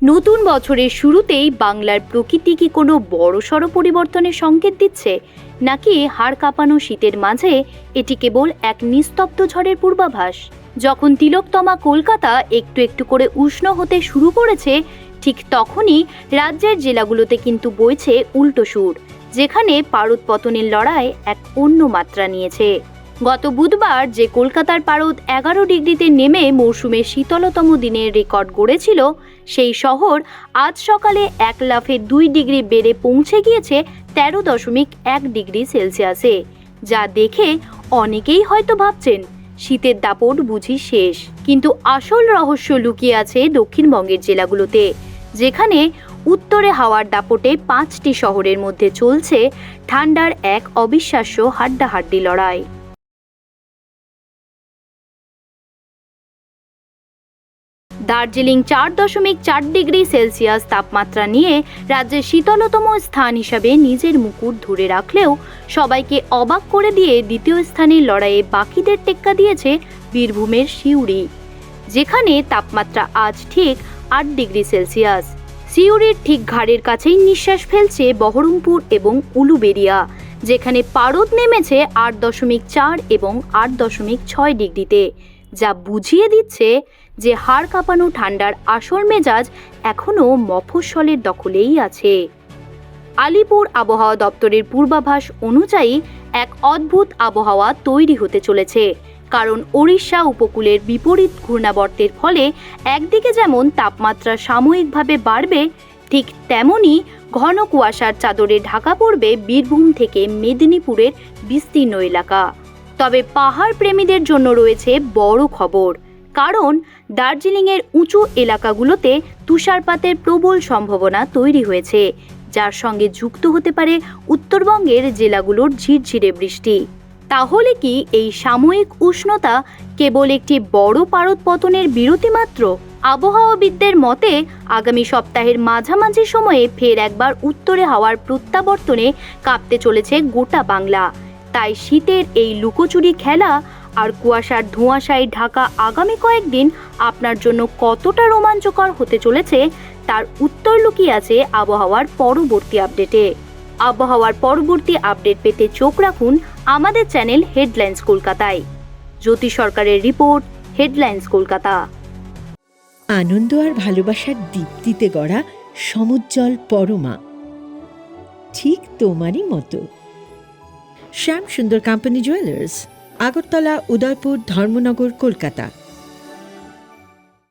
নতুন বছরের শুরুতেই বাংলার প্রকৃতি কি কোনো বড়সড় পরিবর্তনের সংকেত দিচ্ছে, নাকি হাড় কাঁপানো শীতের মাঝে এটি কেবল এক নিস্তব্ধ ঝড়ের পূর্বাভাস? যখন তিলোত্তমা কলকাতা একটু একটু করে উষ্ণ হতে শুরু করেছে, ঠিক তখনই রাজ্যের জেলাগুলোতে কিন্তু বইছে উল্টো সুর, যেখানে পারদ পতনের লড়াই এক অন্য মাত্রা নিয়েছে। গত বুধবার যে কলকাতার পারদ 11 ডিগ্রিতে নেমে মৌসুমের শীতলতম দিনের রেকর্ড গড়েছিল, সেই শহর আজ সকালে এক লাফে 2 ডিগ্রি বেড়ে পৌঁছে গিয়েছে 13.1 ডিগ্রি সেলসিয়াসে, যা দেখে অনেকেই হয়তো ভাবছেন শীতের দাপট বুঝি শেষ। কিন্তু আসল রহস্য লুকিয়ে আছে দক্ষিণবঙ্গের জেলাগুলোতে, যেখানে উত্তরে হাওয়ার দাপটে 5টি শহরের মধ্যে চলছে ঠান্ডার এক অবিশ্বাস্য হাড্ডাহাড্ডি লড়াই। দার্জিলিং 4.4 ডিগ্রি সেলসিয়াস তাপমাত্রা নিয়ে রাজ্যের শীতলতম স্থান হিসাবে নিজের মুকুট ধরে রাখলেও সবাইকে অবাক করে দিয়ে দ্বিতীয় স্থানের লড়াইয়ে বাকিদের টেক্কা দিয়েছে বীরভূমের সিউড়ি, যেখানে তাপমাত্রা আজ ঠিক 8 ডিগ্রি সেলসিয়াস। সিউড়ির ঠিক ঘাড়ের কাছেই নিঃশ্বাস ফেলছে বহরমপুর এবং উলুবেড়িয়া, যেখানে পারদ নেমেছে 8.4 এবং 8.6 ডিগ্রিতে, যা বুঝিয়ে দিচ্ছে যে হাড় কাঁপানো ঠান্ডার আসল মেজাজ এখনও মফস্বলের দখলেই আছে। আলিপুর আবহাওয়া দপ্তরের পূর্বাভাস অনুযায়ী এক অদ্ভুত আবহাওয়া তৈরি হতে চলেছে, কারণ ওড়িশা উপকূলের বিপরীত ঘূর্ণাবর্তের ফলে একদিকে যেমন তাপমাত্রা সাময়িকভাবে বাড়বে, ঠিক তেমনই ঘন কুয়াশার চাদরে ঢাকা পড়বে বীরভূম থেকে মেদিনীপুরের বিস্তীর্ণ এলাকা। তবে পাহাড় প্রেমীদের জন্য রয়েছে বড় খবর, কারণ দার্জিলিংয়ের উঁচু এলাকাগুলোতে তুষারপাতের প্রবল সম্ভাবনা তৈরি হয়েছে, যার সঙ্গে যুক্ত হতে পারে উত্তরবঙ্গের জেলাগুলোর ঝিরঝিরে বৃষ্টি। তাহলে কি এই সাময়িক উষ্ণতা কেবল একটি বড় পারদ পতনের বিরতি মাত্র? আবহাওয়াবিদদের মতে আগামী সপ্তাহের মাঝামাঝি সময়ে ফের একবার উত্তরে হাওয়ার প্রত্যাবর্তনে কাঁপতে চলেছে গোটা বাংলা। তাই শীতের এই লুকোচুরি খেলা আর কুয়াশার ধোঁয়াশায় ঢাকা আগামী কয়েকদিন আপনার জন্য কতটা রোমাঞ্চকর হতে চলেছে তার উত্তর লুকিয়ে আছে আবহাওয়ার পরবর্তী আপডেটে। আবহাওয়ার পরবর্তী আপডেট পেতে চোখ রাখুন আমাদের চ্যানেল হেডলাইন্স কলকাতায়। জ্যোতি সরকারের রিপোর্ট, হেডলাইন্স কলকাতা। আনন্দ আর ভালোবাসার দীপ্তিতে গড়া সমুজ্জ্বল পরমা, ঠিক তোমারই মতো। শ্যাম সুন্দর কোম্পানি জুয়েলার্স, আগরতলা, উদয়পুর, ধর্মনগর, কলকাতা।